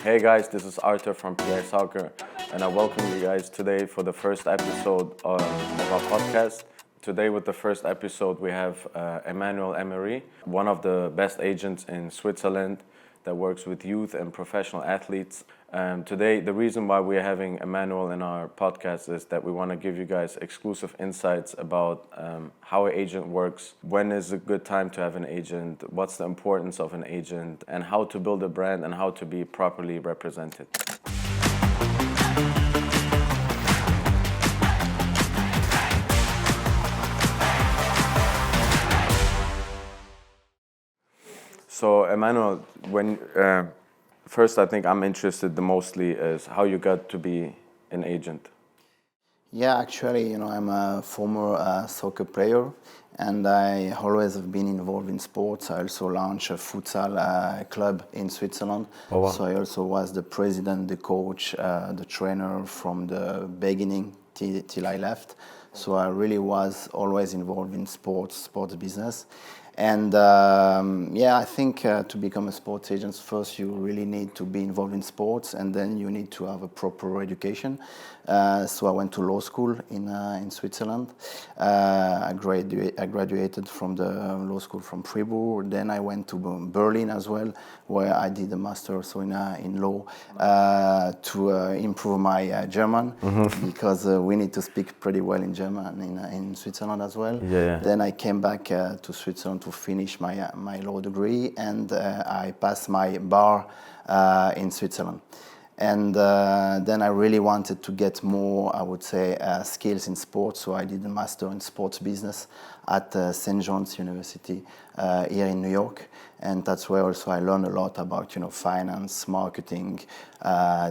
Hey guys, this is Artur from PI Soccer, and I welcome you guys today for the first episode of our podcast. Today, with the first episode, we have Emmanuel Emory, one of the best agents in Switzerland that works with youth and professional athletes. Today, the reason why we're having Emmanuel in our podcast is that we want to give you guys exclusive insights about how an agent works, when is a good time to have an agent, what's the importance of an agent, and how to build a brand and how to be properly represented. So, Emmanuel, when first, I think I'm interested the mostly is how you got to be an agent. Yeah, actually, I'm a former soccer player, and I always have been involved in sports. I also launched a futsal club in Switzerland. Oh, wow. So I also was the president, the coach, the trainer from the beginning till I left. So I really was always involved in sports business. And I think to become a sports agent, first you really need to be involved in sports, and then you need to have a proper education. So I went to law school in Switzerland. I graduated from the law school from Fribourg. Then I went to Berlin as well, where I did a master also in law to improve my German, because we need to speak pretty well in German in Switzerland as well. Yeah. Then I came back to Switzerland to finish my law degree, and I passed my bar in Switzerland. And then I really wanted to get more, I would say, skills in sports. So I did a master in sports business at St. John's University here in New York. And that's where also I learned a lot about, finance, marketing,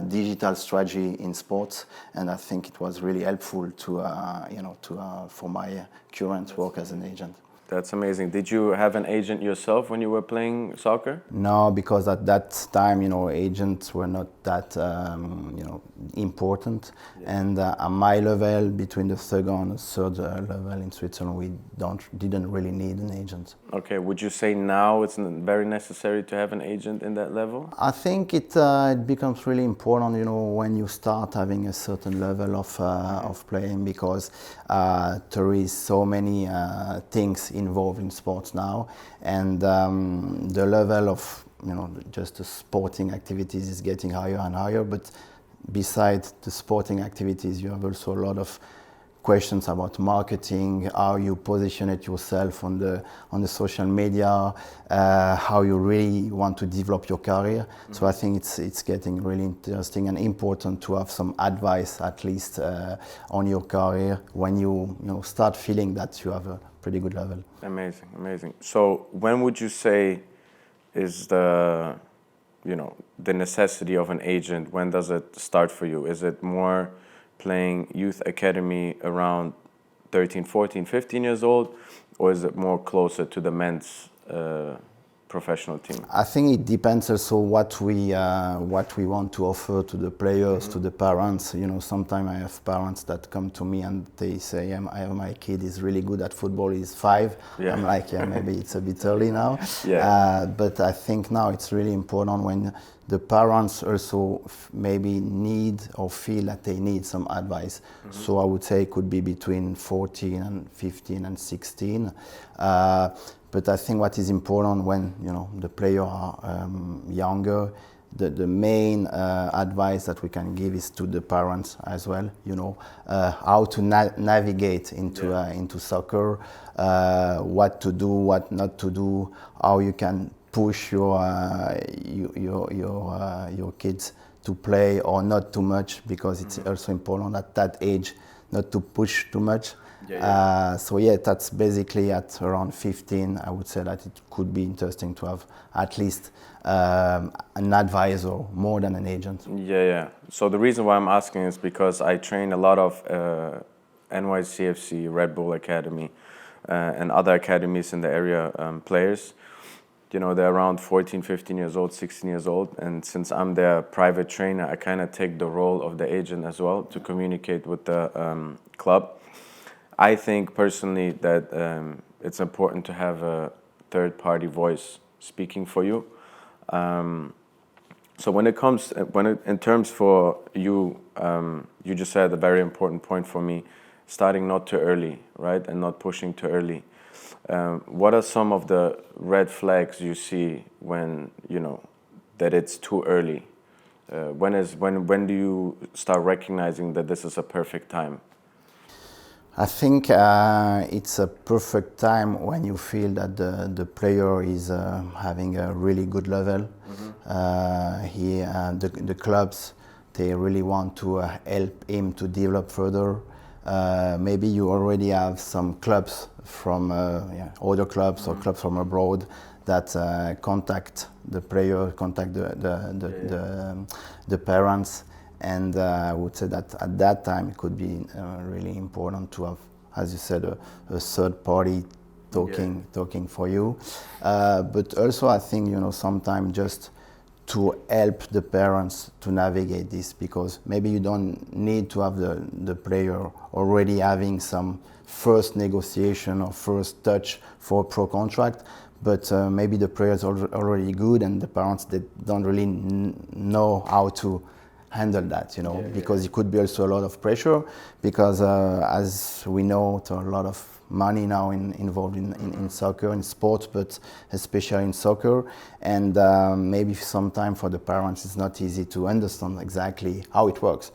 digital strategy in sports. And I think it was really helpful for my current work as an agent. That's amazing. Did you have an agent yourself when you were playing soccer? No, because at that time, agents were not that, important. Yeah. And at my level, between the second and third level in Switzerland, we didn't really need an agent. Okay. Would you say now it's very necessary to have an agent in that level? I think it becomes really important, when you start having a certain level of playing, because there is so many things involved in sports now, and the level of just the sporting activities is getting higher and higher. But besides the sporting activities, you have also a lot of questions about marketing, how you position it yourself on the social media, how you really want to develop your career. Mm-hmm. So I think it's getting really interesting and important to have some advice, at least on your career, when you start feeling that you have a pretty good level. Amazing. So when would you say is the necessity of an agent? When does it start for you? Is it more playing youth academy around 13, 14, 15 years old, or is it more closer to the men's professional team? I think it depends also what we want to offer to the players, to the parents. Sometimes I have parents that come to me and they say, my kid is really good at football, he's 5. Yeah. I'm like, maybe it's a bit early now. Yeah. But I think now it's really important when the parents also maybe need or feel that they need some advice. Mm-hmm. So I would say it could be between 14 and 15 and 16. But I think what is important when the players are younger, the main advice that we can give is to the parents as well. How to navigate into soccer, what to do, what not to do, how you can push your kids to play or not too much, because it's also important at that age not to push too much. That's basically at around 15. I would say that it could be interesting to have at least an advisor more than an agent. Yeah. So the reason why I'm asking is because I train a lot of NYCFC, Red Bull Academy, and other academies in the area players. They're around 14, 15 years old, 16 years old. And since I'm their private trainer, I kind of take the role of the agent as well to communicate with the club. I think personally that it's important to have a third-party voice speaking for you. So when it comes, in terms for you, you just said a very important point for me, starting not too early, right, and not pushing too early. What are some of the red flags you see when that it's too early? When do you start recognizing that this is a perfect time? I think it's a perfect time when you feel that the player is having a really good level. The clubs, they really want to help him to develop further. Maybe you already have some clubs from other clubs or clubs from abroad that contact the player, contact the parents. And I would say that at that time it could be really important to have, as you said, a third party talking for you. But also I think sometimes just to help the parents to navigate this, because maybe you don't need to have the player already having some first negotiation or first touch for a pro contract, but maybe the player is already good and the parents, they don't really know how to handle that, because it could be also a lot of pressure, because as we know, there are a lot of money now involved in soccer, in sports, but especially in soccer, and maybe sometimes for the parents it's not easy to understand exactly how it works,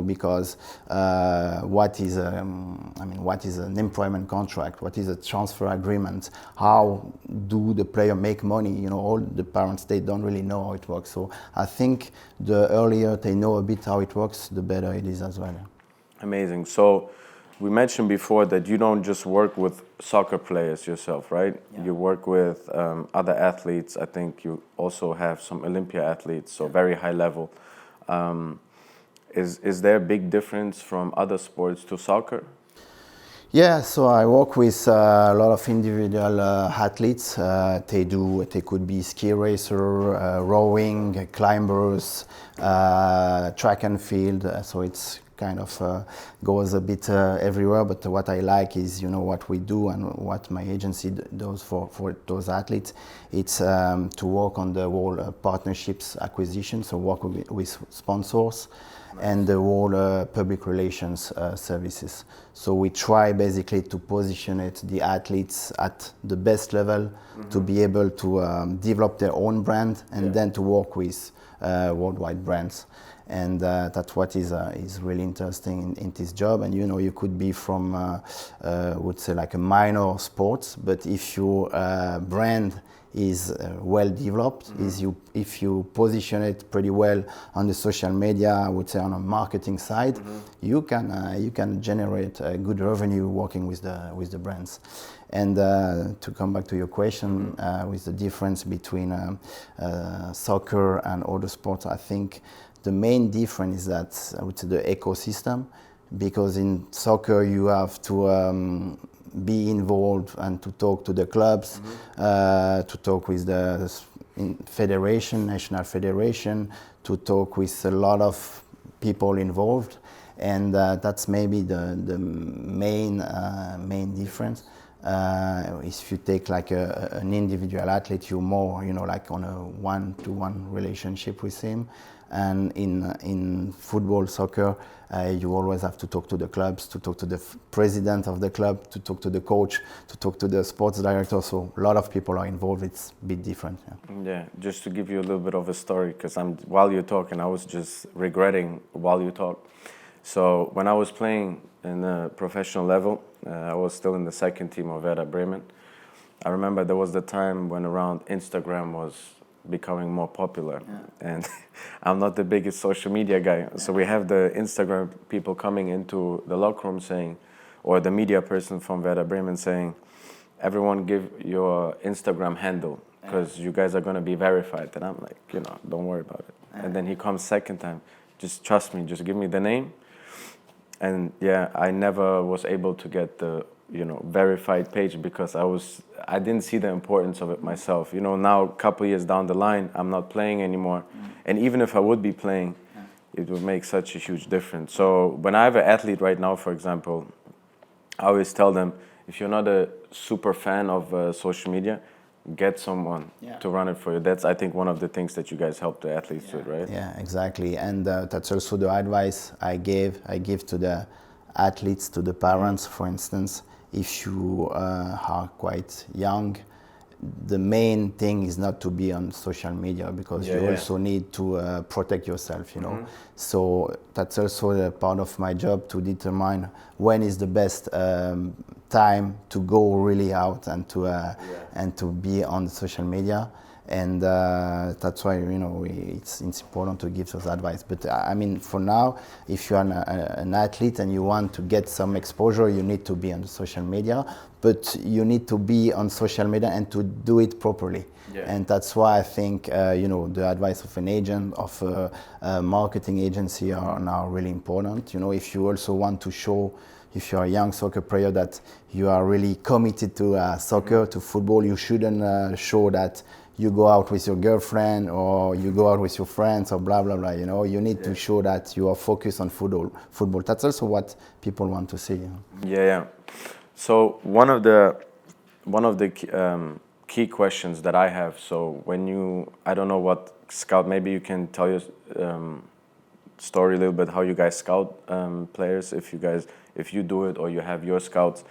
because what is an employment contract, what is a transfer agreement, how do the player make money, all the parents, they don't really know how it works. So I think the earlier they know a bit how it works, the better it is as well. Amazing. So we mentioned before that you don't just work with soccer players yourself, right? Yeah. You work with other athletes. I think you also have some Olympia athletes, so very high level. Is there a big difference from other sports to soccer? Yeah, so I work with a lot of individual athletes. They could be ski racer, rowing, climbers, track and field. So it's kind of goes a bit everywhere. But what I like is, what we do and what my agency does for those athletes. It's to work on the whole partnerships acquisition. So work with sponsors. Nice. And the whole public relations services. So we try basically to position the athletes at the best level, to be able to develop their own brand and then to work with worldwide brands. And that's what is really interesting in this job. And you could be from, would say like a minor sports, but if your brand is well developed, if you position it pretty well on the social media, I would say on a marketing side, you can generate a good revenue working with the brands. And to come back to your question, with the difference between soccer and other sports, I think the main difference is that I would say the ecosystem, because in soccer you have to be involved and to talk to the clubs, to talk with the federation, national federation, to talk with a lot of people involved, and that's maybe the main difference. If you take like an individual athlete, you're more, like on a one-to-one relationship with him. And in football, soccer, you always have to talk to the clubs, to talk to the president of the club, to talk to the coach, to talk to the sports director. So a lot of people are involved. It's a bit different. Yeah, just to give you a little bit of a story, because while you're talking, I was just regretting while you talk. So when I was playing in a professional level, I was still in the second team of Werder Bremen. I remember there was the time when around Instagram was becoming more popular, and I'm not the biggest social media guy, so we have the Instagram people coming into the locker room saying, or the media person from Werder Bremen saying, everyone give your Instagram handle because you guys are going to be verified. And I'm like, don't worry about it. And then he comes second time, just trust me, just give me the name. And I never was able to get the verified page because I didn't see the importance of it myself. Now a couple years down the line, I'm not playing anymore. And even if I would be playing, it would make such a huge difference. So when I have an athlete right now, for example, I always tell them, if you're not a super fan of social media, get someone to run it for you. That's, I think, one of the things that you guys help the athletes with, right? Yeah, exactly. And that's also the advice I give to the athletes, to the parents, for instance. If you are quite young, the main thing is not to be on social media, because you also need to protect yourself, you know. So that's also a part of my job, to determine when is the best time to go really out and to be on social media. And that's why, you know, it's important to give those advice. But I mean, for now, if you're an athlete and you want to get some exposure, you need to be on the social media. But you need to be on social media and to do it properly. And that's why I think, you know, the advice of an agent, of a marketing agency are now really important. You know, if you also want to show, if you're a young soccer player, that you are really committed to soccer, to football, you shouldn't show that you go out with your girlfriend or you go out with your friends or blah, blah, blah. You know, you need to show that you are focused on football. That's also what people want to see. You know? So one of the key questions that I have. So when you, I don't know what scout. Maybe you can tell your story a little bit, how you guys scout players, if you do it or you have your scouts.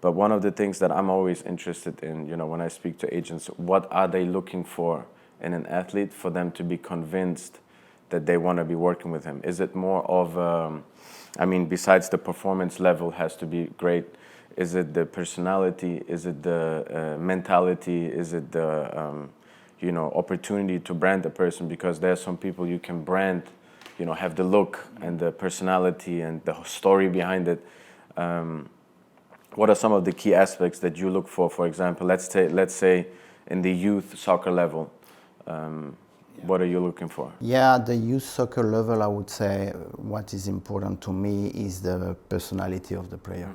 But one of the things that I'm always interested in, you know, when I speak to agents, what are they looking for in an athlete for them to be convinced that they want to be working with him? Is it more of, I mean, besides the performance level has to be great, is it the personality? Is it the mentality? Is it the, you know, opportunity to brand a person? Because there are some people you can brand, you know, have the look and the personality and the story behind it. What are some of the key aspects that you look for? For example, let's say in the youth soccer level, what are you looking for? Yeah, the youth soccer level, I would say what is important to me is the personality of the player.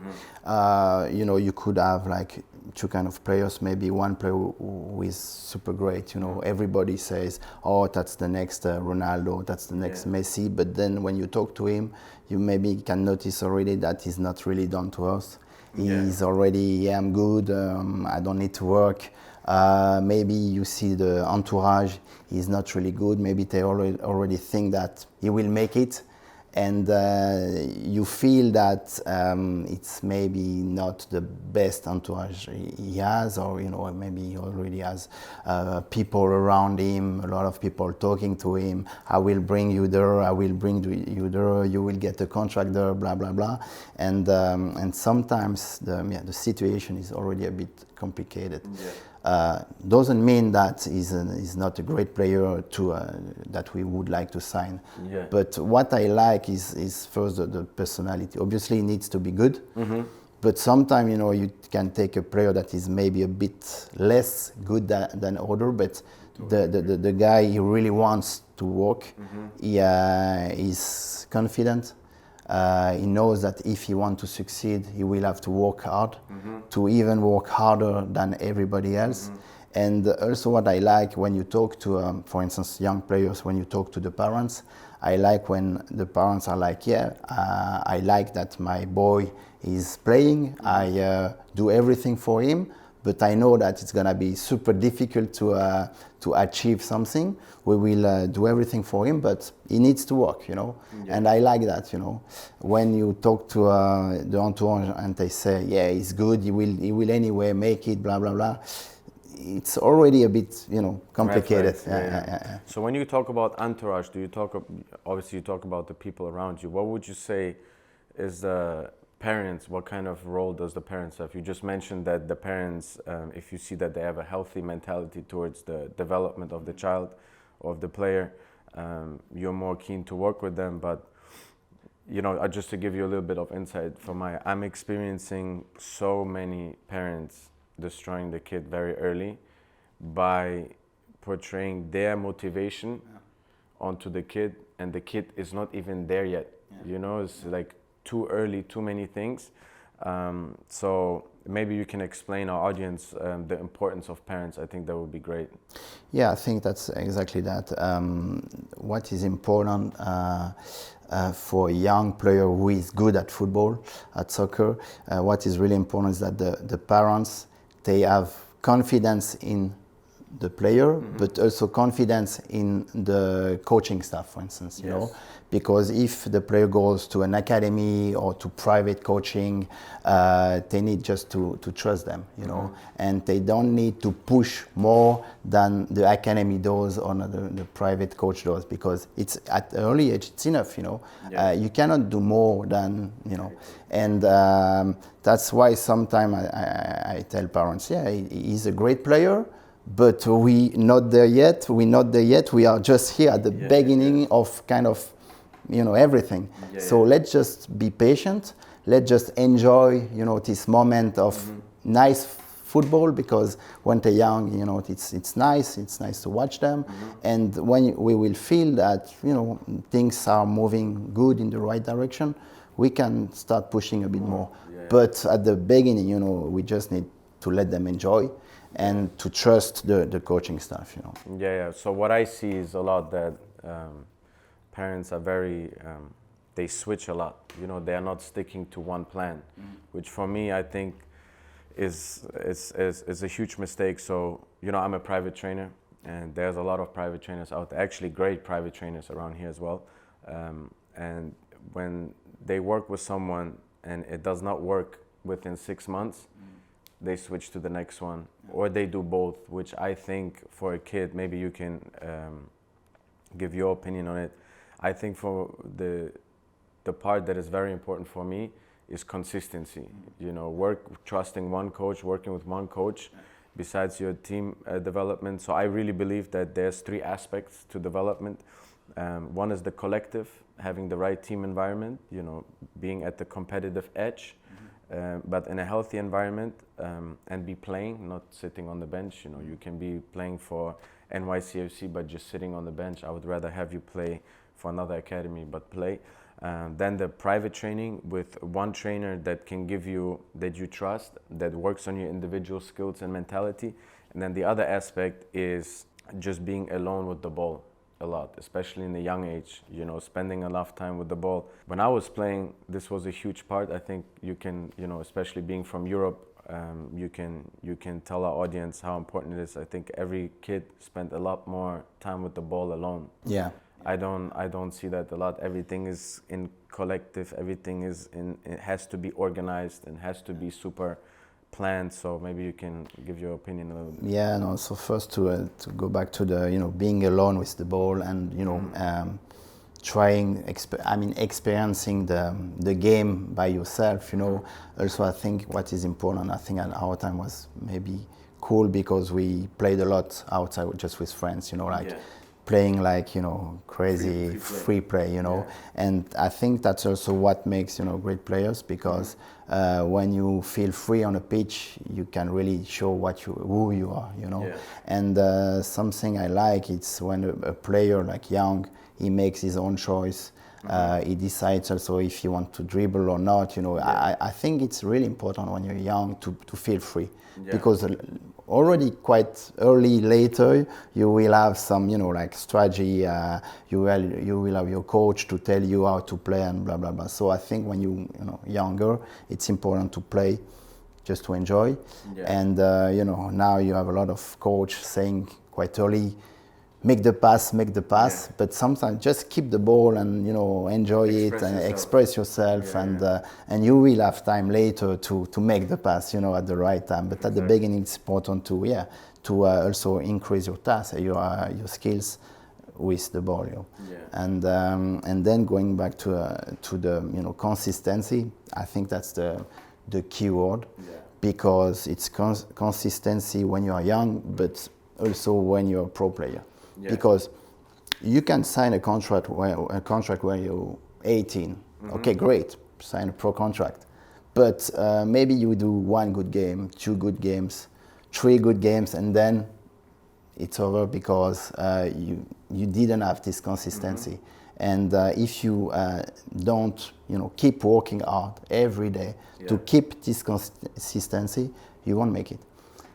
You know, you could have like two kind of players, maybe one player who is super great, you know, everybody says, oh, that's the next Ronaldo, that's the next Messi, but then when you talk to him, you maybe can notice already that he's not really down to earth. He's already, I'm good, I don't need to work. Maybe you see the entourage, he's not really good. Maybe they already think that he will make it. And you feel that it's maybe not the best entourage he has, or, you know, maybe he already has people around him, a lot of people talking to him. I will bring you there, I will bring you there, you will get a contract there, blah, blah, blah. And sometimes the situation is already a bit complicated. Doesn't mean that he's not a great player that we would like to sign. But what I like is first the personality. Obviously, he needs to be good. But sometimes, you know, you can take a player that is maybe a bit less good than other, but the guy, he really wants to work. He is confident. He knows that if he wants to succeed, he will have to work hard, to even work harder than everybody else. And also what I like when you talk to, for instance, young players, when you talk to the parents, I like when the parents are like, I like that my boy is playing, I do everything for him, but I know that it's gonna be super difficult to achieve something. We will do everything for him, but he needs to work, you know. And I like that, you know. When you talk to the entourage and they say, yeah, he's good, he will anyway make it, blah, blah, blah. It's already a bit, you know, complicated. So when you talk about entourage, obviously you talk about the people around you. What would you say is the parents, what kind of role does the parents have? You just mentioned that the parents, if you see that they have a healthy mentality towards the development of the child or of the player, you're more keen to work with them. But, you know, just to give you a little bit of insight I'm experiencing so many parents destroying the kid very early by portraying their motivation onto the kid, and the kid is not even there yet. You know, it's like too early, too many things. So maybe you can explain our audience the importance of parents. I think that would be great. Yeah, I think that's exactly that. What is important for a young player who is good at football, at soccer, what is really important is that the parents, they have confidence in the player, but also confidence in the coaching staff, for instance, you know, because if the player goes to an academy or to private coaching, they need just to trust them, you know, and they don't need to push more than the academy does or the private coach does, because it's at early age, it's enough, you know. You cannot do more than, you know, and that's why sometimes I tell parents, yeah, he's a great player, but we're not there yet. We are just here at the beginning of kind of, you know, everything. So let's just be patient. Let's just enjoy, you know, this moment of nice football, because when they're young, you know, it's nice to watch them. And when we will feel that, you know, things are moving good in the right direction, we can start pushing a bit more. But at the beginning, you know, we just need to let them enjoy and to trust the coaching staff, you know. Yeah. So what I see is a lot that parents are very, they switch a lot. You know, they are not sticking to one plan, which for me, I think is a huge mistake. So, you know, I'm a private trainer, and there's a lot of private trainers out there, actually great private trainers around here as well. And when they work with someone and it does not work within 6 months, they switch to the next one, or they do both, which I think for a kid, maybe you can give your opinion on it. I think for the part that is very important for me is consistency. You know, trusting one coach, working with one coach, besides your team development. So I really believe that there's 3 aspects to development. One is the collective, having the right team environment, you know, being at the competitive edge, but in a healthy environment, and be playing, not sitting on the bench. You know, you can be playing for NYCFC, but just sitting on the bench. I would rather have you play for another academy, but play. Then the private training with one trainer that can give you, that you trust, that works on your individual skills and mentality. And then the other aspect is just being alone with the ball a lot, especially in the young age, you know, spending enough time with the ball. When I was playing, this was a huge part. I think you can, you know, especially being from Europe, you can tell our audience how important it is. I think every kid spent a lot more time with the ball alone. Yeah. I don't see that a lot. Everything is in collective. Everything is it has to be organized and has to be super planned. So maybe you can give your opinion a little bit. Yeah, no. So first to go back to the, you know, being alone with the ball and, you know, experiencing the game by yourself, you know. Also, I think what is important, I think at our time was maybe cool because we played a lot outside just with friends, you know, like playing like, you know, crazy free play, you know. And I think that's also what makes, you know, great players, because when you feel free on a pitch, you can really show who you are, you know. And something I like, it's when a player like young, he makes his own choice. He decides also if you want to dribble or not, you know. I think it's really important when you're young to feel free, because already quite early later you will have some, you know, like strategy, you will have your coach to tell you how to play and blah blah blah. So I think when you know, younger, it's important to play just to enjoy. And you know, now you have a lot of coach saying quite early, make the pass, but sometimes just keep the ball and, you know, enjoy express yourself, and you will have time later to make the pass, you know, at the right time. But at the beginning, it's important to also increase your task, your skills with the ball, you know. And then going back to the, you know, consistency, I think that's the key word, because it's consistency when you are young, but also when you're a pro player. Because you can sign a contract when you're 18. Okay, great, sign a pro contract. But maybe you do 1 good game, 2 good games, 3 good games, and then it's over because you didn't have this consistency. And if you don't, you know, keep working hard every day to keep this consistency, you won't make it.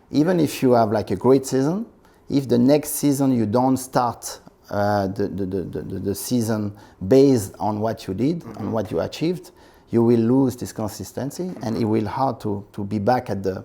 Even if you have like a great season, if the next season you don't start the season based on what you did, on what you achieved, you will lose this consistency, and it will hard to be back at the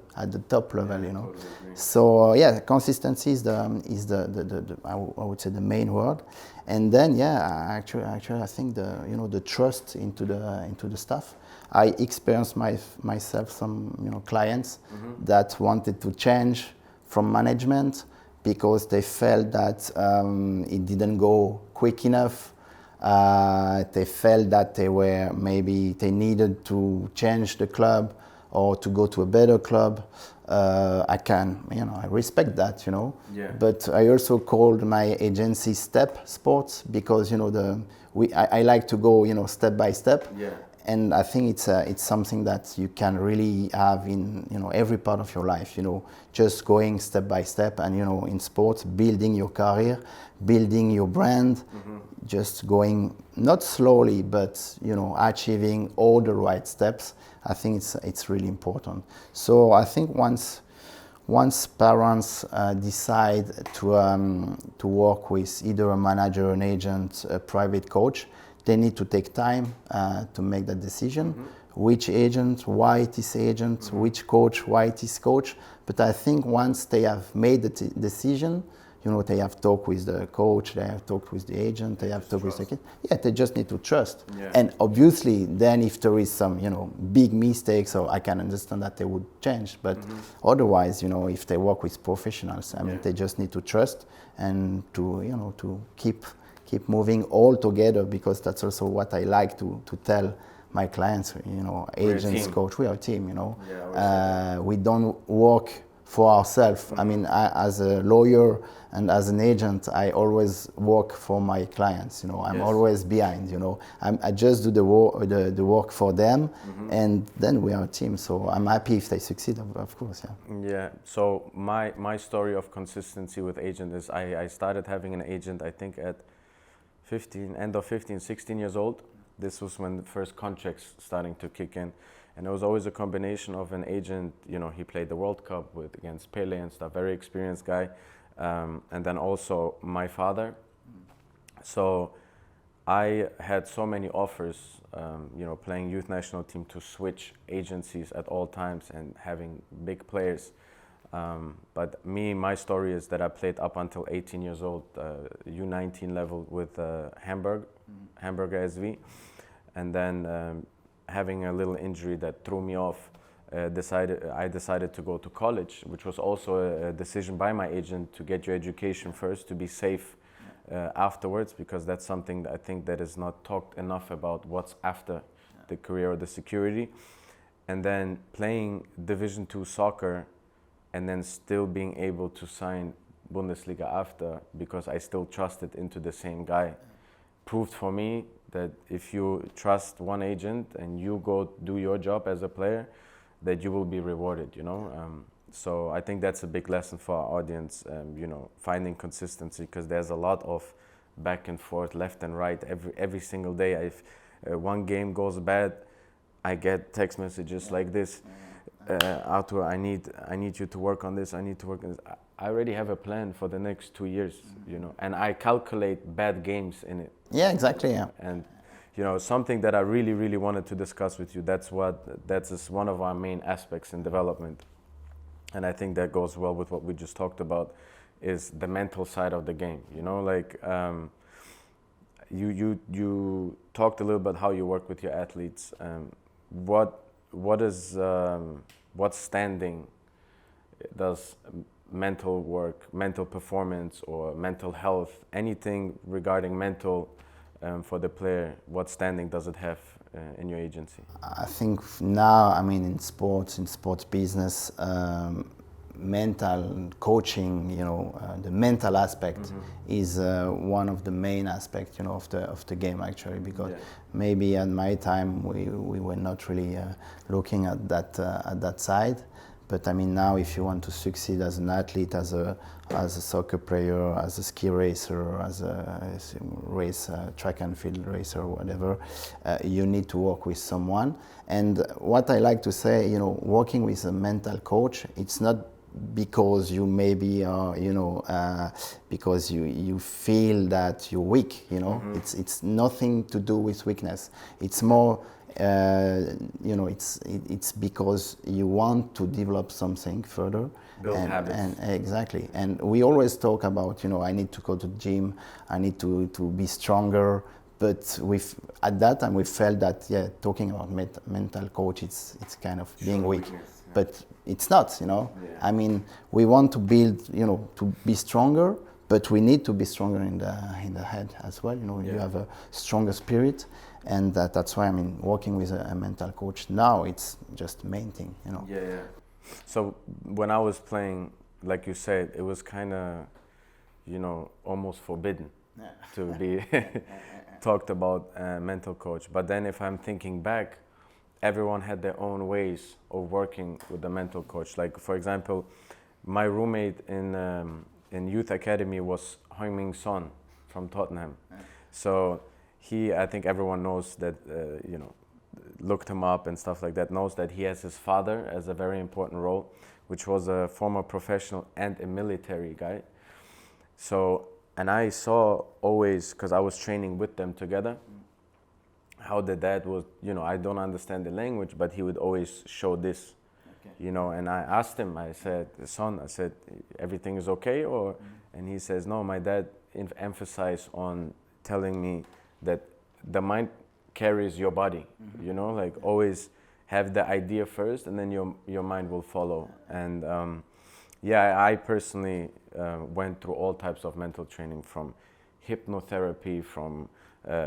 top level, you know. Totally. So consistency is the I would say the main word, and then actually I think the trust into the staff. I experienced myself some clients that wanted to change from management because they felt that it didn't go quick enough. They felt that they needed to change the club or to go to a better club. I respect that, Yeah. But I also called my agency Step Sports because I like to go step by step. Yeah. And I think it's something that you can really have in every part of your life. Just going step by step, and in sports, building your career, building your brand, just going not slowly, but achieving all the right steps. I think it's really important. So I think once parents decide to work with either a manager, an agent, a private coach, they need to take time to make that decision. Which agent, why it is agent, which coach, why it is coach. But I think once they have made the decision, they have talked with the coach, they have talked with the agent, they have talked with the kid. Yeah, they just need to trust. Yeah. And obviously, then if there is some, big mistakes, or I can understand that they would change. But otherwise, if they work with professionals, I mean, they just need to trust and to keep moving all together, because that's also what I like to tell my clients, agents, coach, we are a team, we don't work for ourselves. I mean, as a lawyer and as an agent, I always work for my clients, I'm always behind, I just do the work for them, and then we are a team. So I'm happy if they succeed, of course, Yeah, so my story of consistency with agent is I started having an agent, I think at 16 years old. This was when the first contracts starting to kick in, and it was always a combination of an agent. He played the World Cup against Pele and stuff, very experienced guy, and then also my father. So I had so many offers, playing youth national team, to switch agencies at all times and having big players. But my story is that I played up until 18 years old, U19 level with Hamburger SV, and then having a little injury that threw me off, I decided to go to college, which was also a decision by my agent to get your education first, to be safe afterwards, because that's something that I think that is not talked enough about, what's after the career or the security. And then playing Division II soccer, and then still being able to sign Bundesliga after, because I still trusted into the same guy, proved for me that if you trust one agent and you go do your job as a player, that you will be rewarded, So I think that's a big lesson for our audience, finding consistency, because there's a lot of back and forth, left and right, every single day. If one game goes bad, I get text messages like this. Artur, I need you to work on this. I need to work on this. I already have a plan for the next 2 years, and I calculate bad games in it. Yeah, exactly. Yeah. And something that I really, really wanted to discuss with you. That's one of our main aspects in development, and I think that goes well with what we just talked about, is the mental side of the game. You talked a little bit how you work with your athletes. What standing does mental work, mental performance, or mental health, anything regarding mental for the player, what standing does it have in your agency? I think now, in sports business, mental coaching, the mental aspect is one of the main aspects, of the game, actually, because maybe at my time we were not really looking at that side. But now, if you want to succeed as an athlete, as a soccer player, as a ski racer, as a track and field racer, or whatever, you need to work with someone. And what I like to say, working with a mental coach, it's not because you maybe because you feel that you're weak, it's nothing to do with weakness. It's more it's because you want to develop something further. Build habits. And exactly. And we always talk about, I need to go to the gym, I need to be stronger. But at that time we felt that talking about mental coach, it's kind of being weak. But it's not, I mean, we want to build, to be stronger, but we need to be stronger in the head as well. You have a stronger spirit, and that's why working with a mental coach now, it's just main thing. Yeah. So when I was playing, like you said, it was kind of, almost forbidden to be talked about mental coach. But then if I'm thinking back, everyone had their own ways of working with the mental coach. Like, for example, my roommate in youth academy was Heung-min Son from Tottenham. So I think everyone knows that, looked him up and stuff like that, knows that he has his father as a very important role, which was a former professional and a military guy. So, and I saw always, because I was training with them together, how the dad was, I don't understand the language, but he would always show this, and I asked him, I said, son, everything is okay? And he says, no, my dad emphasized on telling me that the mind carries your body, like always have the idea first and then your mind will follow. And I personally went through all types of mental training, from hypnotherapy, from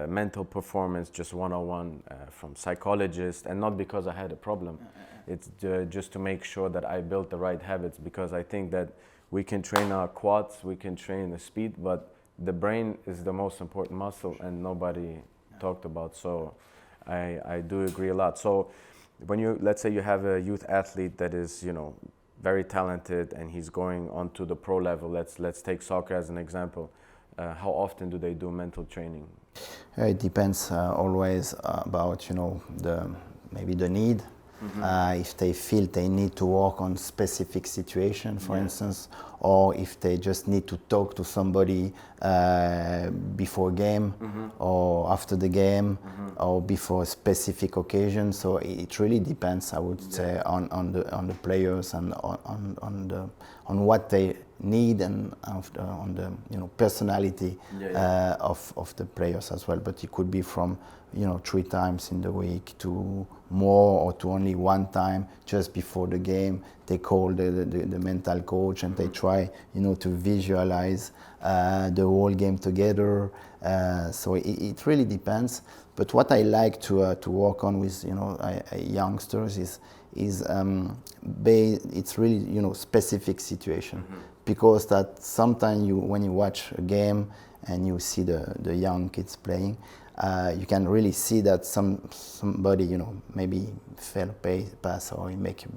mental performance, just one-on-one, from psychologists, and not because I had a problem. It's just to make sure that I built the right habits, because I think that we can train our quads, we can train the speed, but the brain is the most important muscle, and nobody talked about. So I do agree a lot. So when let's say you have a youth athlete that is, very talented and he's going on to the pro level, let's take soccer as an example. How often do they do mental training? It depends always about, maybe the need. If they feel they need to work on specific situation, for instance, or if they just need to talk to somebody before game or after the game or before a specific occasion. So it really depends, I would say, on the players and on what they need, and on the personality of the players as well. But it could be from 3 times in the week to more, or to only 1 time just before the game. They call the mental coach and they try to visualize the whole game together. So it really depends. But what I like to work on with youngsters is it's really specific situation, because that sometimes when you watch a game and you see the young kids playing, you can really see that somebody maybe fail a pass, or he make a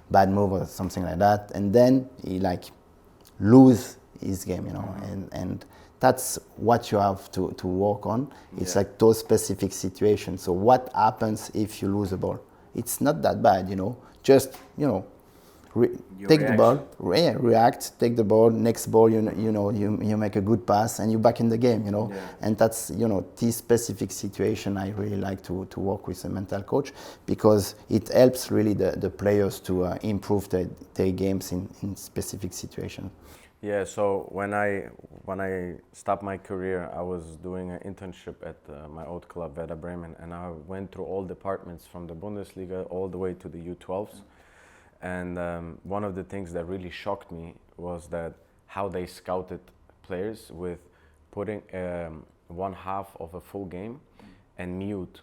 bad move or something like that, and then he lose his game, and that's what you have to work on. It's like those specific situations. So what happens if you lose the ball? It's not that bad, just take the ball, react, take the ball, next ball, you make a good pass and you're back in the game, And that's, this specific situation I really like to work with a mental coach, because it helps really the players to improve their games in specific situations. Yeah, so when I stopped my career, I was doing an internship at my old club, Werder Bremen, and I went through all departments from the Bundesliga all the way to the U12s. And one of the things that really shocked me was that how they scouted players with putting one half of a full game and mute,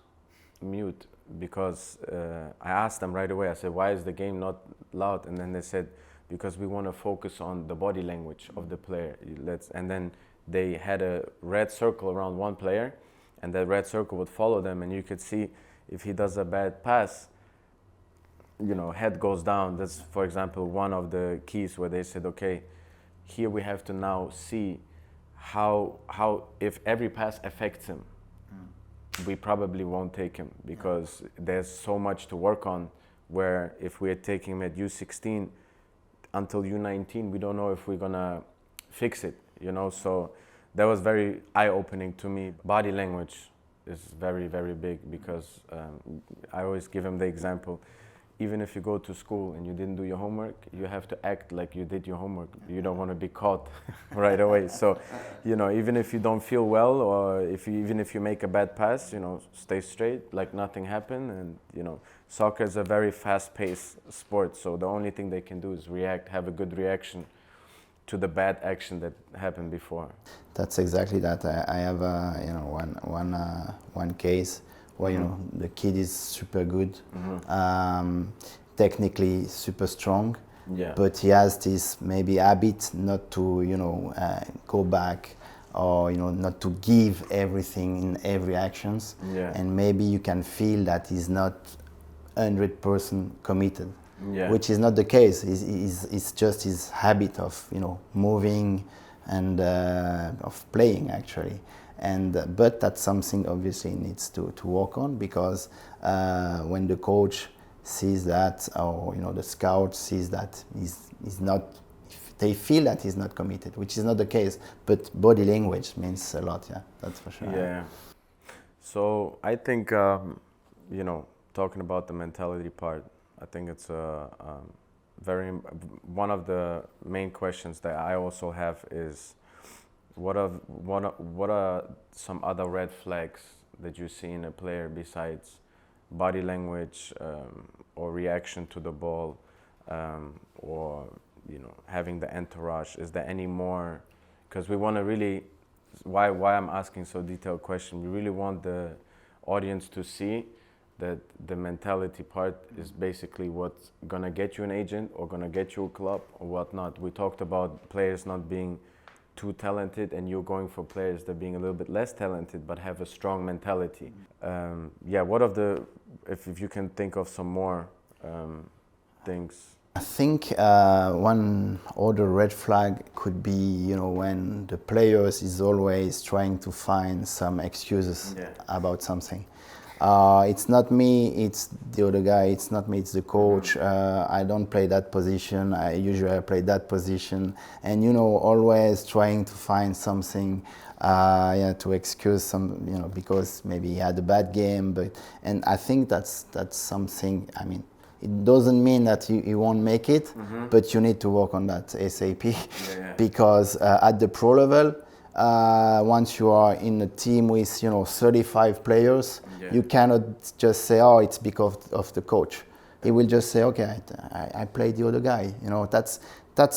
because I asked them right away, I said, why is the game not loud? And then they said, because we want to focus on the body language of the player. And then they had a red circle around one player, and that red circle would follow them, and you could see if he does a bad pass, head goes down. That's, for example, one of the keys where they said, okay, here we have to now see how if every pass affects him, we probably won't take him, because there's so much to work on, where if we're taking him at U16, until U19, we don't know if we're gonna fix it, you know. So that was very eye-opening to me. Body language is very, very big because I always give him the example. Even if you go to school and you didn't do your homework, you have to act like you did your homework. You don't want to be caught right away. So, you know, even if you don't feel well, or even if you make a bad pass, you know, stay straight, like nothing happened. And, you know, soccer is a very fast-paced sport. So the only thing they can do is react, have a good reaction to the bad action that happened before. That's exactly that. I have you know one case where you know the kid is super good, technically super strong, Yeah. but he has this maybe habit not to go back, or you know not to give everything in every actions, Yeah. and maybe you can feel that he's not 100% committed. Yeah. Which is not the case. It's just his habit of moving and of playing actually. And but that's something obviously needs to work on, because when the coach sees that, or you know the scout sees that he's not, they feel that he's not committed, which is not the case. But body language means a lot. Yeah, that's for sure. Yeah. So I think you know, talking about the mentality part, I think it's one of the main questions that I also have is what are some other red flags that you see in a player besides body language, or reaction to the ball, or you know, having the entourage? Is there any more? Because we want to really, why I'm asking so detailed question, we really want the audience to see that the mentality part is basically what's gonna get you an agent or gonna get you a club or whatnot. We talked about players not being too talented, and you're going for players that being a little bit less talented but have a strong mentality. Yeah, what of the, if you can think of some more things. I think one other red flag could be, you know, when the players is always trying to find some excuses about something. It's not me, it's the other guy, it's not me, it's the coach. I don't play that position, I usually play that position. And, you know, always trying to find something to excuse some, you know, because maybe he had a bad game. And I think that's something, I mean, it doesn't mean that you won't make it, but you need to work on that ASAP. Because at the pro level, once you are in a team with 35 players, you cannot just say, oh, it's because of the coach. He will just say, okay, I played the other guy. You know, that's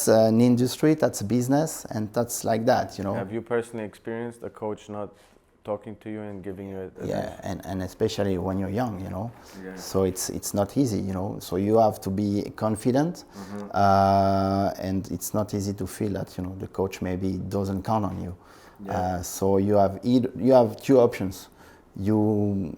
an industry, that's a business, and that's like that. You know. Have you personally experienced a coach not talking to you and giving you advice? And especially when you're young, you know. So it's not easy, you know. So you have to be confident, and it's not easy to feel that the coach maybe doesn't count on you. So you have two options. You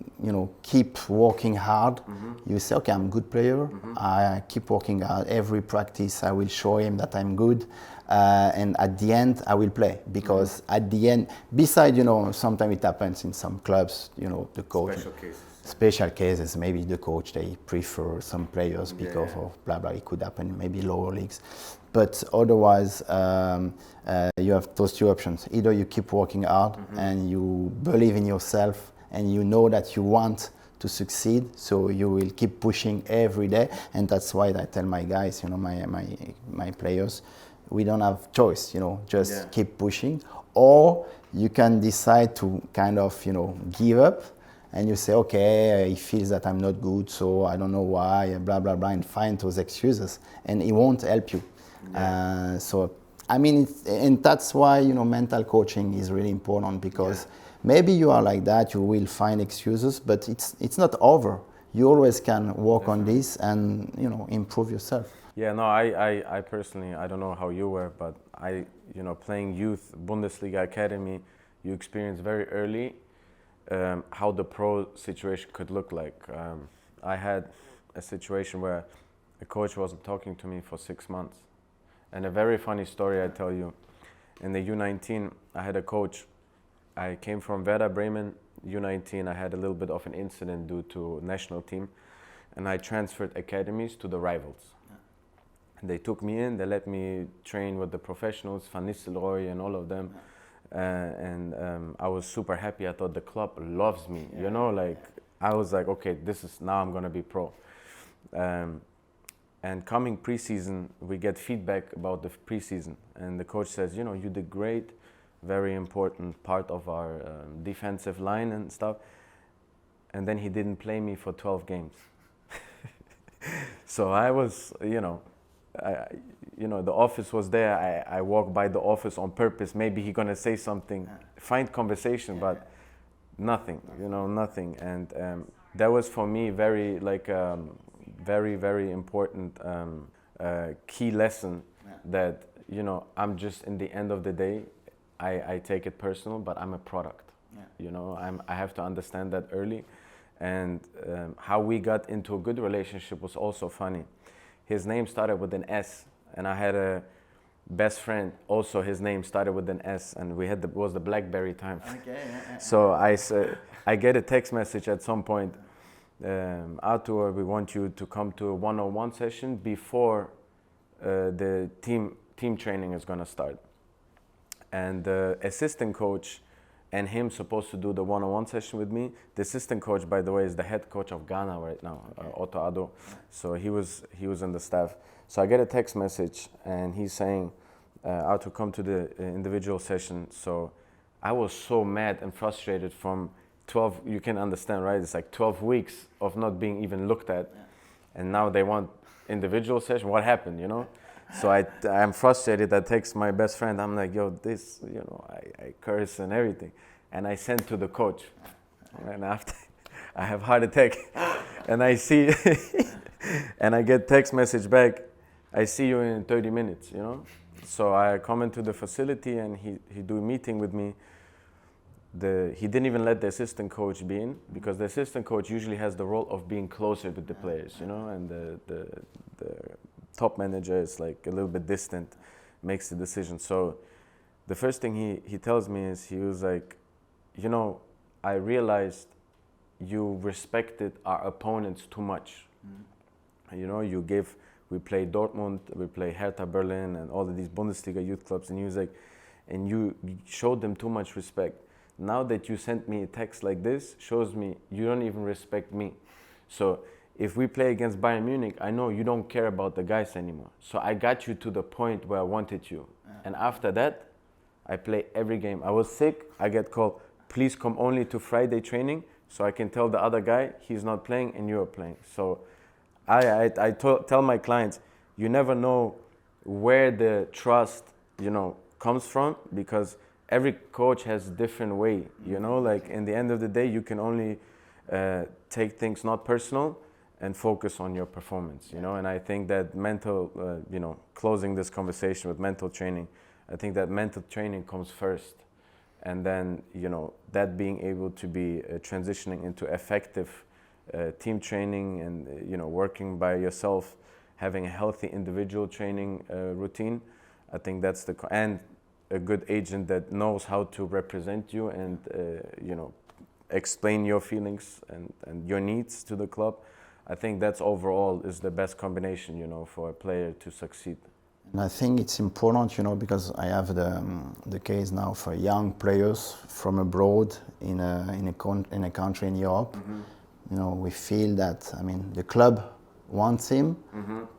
keep working hard. You say, okay, I'm a good player. I keep working hard. Every practice I will show him that I'm good. And at the end I will play, because at the end, besides sometimes it happens in some clubs, the coach, special cases, maybe the coach, they prefer some players because of blah blah. It could happen maybe lower leagues, but otherwise you have those two options. Either you keep working hard and you believe in yourself and you know that you want to succeed, so you will keep pushing every day. And that's why I tell my guys, my players, we don't have choice, just keep pushing. Or you can decide to kind of, give up, and you say, okay, he feels that I'm not good, so I don't know why, blah, blah, blah, and find those excuses, and it won't help you. So, I mean, and that's why, mental coaching is really important, because maybe you are like that, you will find excuses, but it's not over. You always can work on this and, improve yourself. Yeah, no, I personally, I don't know how you were, but playing youth Bundesliga academy, you experience very early how the pro situation could look like. I had a situation where a coach wasn't talking to me for 6 months. And a very funny story I tell you, in the U19, I had a coach. I came from Werder Bremen, U19, I had a little bit of an incident due to national team, and I transferred academies to the rivals. They took me in, they let me train with the professionals, Van Nistelrooy and all of them. I was super happy. I thought the club loves me, you know, like I was like, okay, now I'm gonna be pro. And coming preseason, we get feedback about the preseason, and the coach says, you know, you did great, very important part of our defensive line and stuff. And then he didn't play me for 12 games. So I was, you know, the office was there. I walked by the office on purpose. Maybe he gonna say something, find conversation, but nothing, you know, nothing. And that was for me very, like, very, very important key lesson that, you know, I'm just, in the end of the day, I take it personal, but I'm a product. You know, I have to understand that early. And how we got into a good relationship was also funny. His name started with an S, and I had a best friend, also his name started with an S, and we had was the BlackBerry time. So I get a text message at some point, Artur, we want you to come to a one-on-one session before the team training is gonna start. And the assistant coach and him supposed to do the one-on-one session with me. The assistant coach, by the way, is the head coach of Ghana right now, Otto Addo. So he was in the staff. So I get a text message, and he's saying, Artur, come to the individual session. So I was so mad and frustrated from 12, you can understand, right? It's like 12 weeks of not being even looked at. And now they want individual session. What happened, you know? So I'm frustrated. I text my best friend. I'm like, yo, this, you know, I curse and everything. And I send to the coach. And after, I have heart attack. And I see, and I get text message back, I see you in 30 minutes, you know? So I come into the facility, and he do a meeting with me. He didn't even let the assistant coach be in, because the assistant coach usually has the role of being closer with the players, you know, and the top manager is like a little bit distant, makes the decision. So the first thing he tells me is, he was like, you know, I realized you respected our opponents too much. You know, we play Dortmund, we play Hertha Berlin and all of these Bundesliga youth clubs, and he was like, and you showed them too much respect. Now that you sent me a text like this, shows me you don't even respect me. So if we play against Bayern Munich, I know you don't care about the guys anymore. So I got you to the point where I wanted you. And after that, I play every game. I was sick, I get called, please come only to Friday training, so I can tell the other guy he's not playing and you're playing. So I tell my clients, you never know where the trust, you know, comes from, because every coach has a different way, you know, like in the end of the day, you can only take things not personal and focus on your performance, you know. And I think that mental, you know, closing this conversation with mental training, I think that mental training comes first. And then, you know, that being able to be transitioning into effective team training and, you know, working by yourself, having a healthy individual training routine, I think that's and a good agent that knows how to represent you and, you know, explain your feelings and your needs to the club. I think that's overall is the best combination, you know, for a player to succeed. And I think it's important, you know, because I have the case now for young players from abroad in a country in Europe. You know, we feel that, I mean, the club wants him,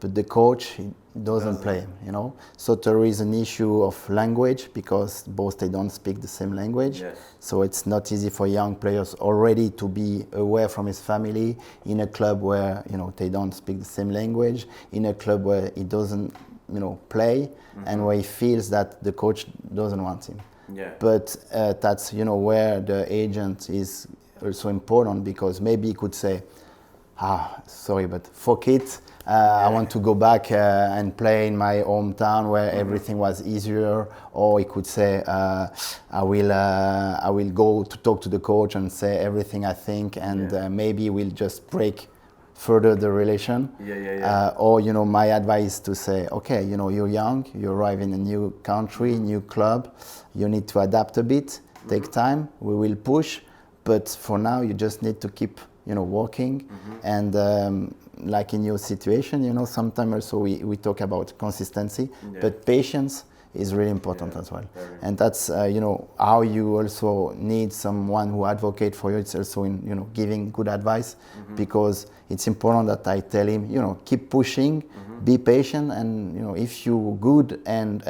but the coach he doesn't play him, you know. So there is an issue of language, because both they don't speak the same language. Yes. So it's not easy for young players already to be away from his family in a club where, you know, they don't speak the same language, in a club where he doesn't, you know, play, and where he feels that the coach doesn't want him. Yeah. But that's, you know, where the agent is also important, because maybe he could say, sorry, but fuck it. I want to go back and play in my hometown where everything was easier. Or he could say, I will go to talk to the coach and say everything I think, and maybe we'll just break further the relation. Or, you know, my advice to say, okay, you know, you're young, you arrive in a new country, new club, you need to adapt a bit, take time, we will push, but for now you just need to keep working. And like in your situation, sometimes also we talk about consistency, but patience is really important as well. And that's, how you also need someone who advocate for you. It's also in, giving good advice, because it's important that I tell him, keep pushing, be patient, and, if you're good and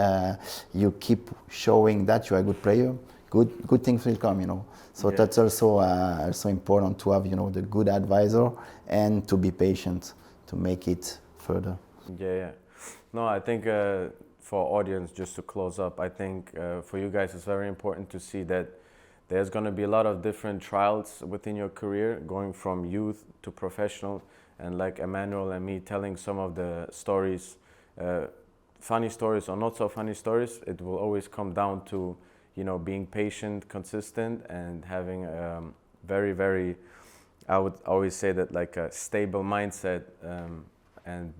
you keep showing that you're a good player, good things will come. So that's also important to have, the good advisor and to be patient to make it further. Yeah. No, I think for audience, just to close up, I think for you guys it's very important to see that there's going to be a lot of different trials within your career, going from youth to professional, and like Emmanuel and me telling some of the stories, funny stories or not so funny stories, it will always come down to being patient, consistent, and having very, very, I would always say that, like a stable mindset, and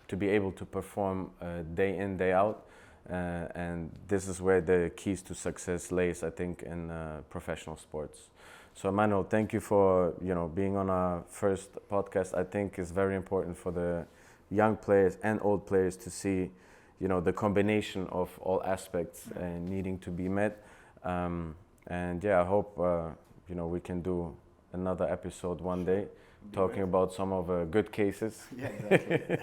to be able to perform day in, day out. And this is where the keys to success lays, I think, in professional sports. So Emmanuel, thank you for being on our first podcast. I think it's very important for the young players and old players to see the combination of all aspects needing to be met. And I hope we can do another episode one day talking about some of good cases. Yeah, exactly.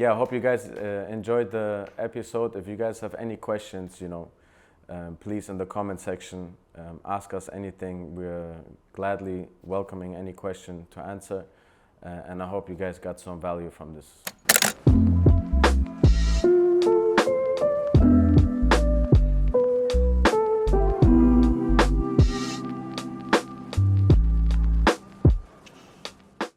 I hope you guys enjoyed the episode. If you guys have any questions, please in the comment section ask us anything. We're gladly welcoming any question to answer. And I hope you guys got some value from this.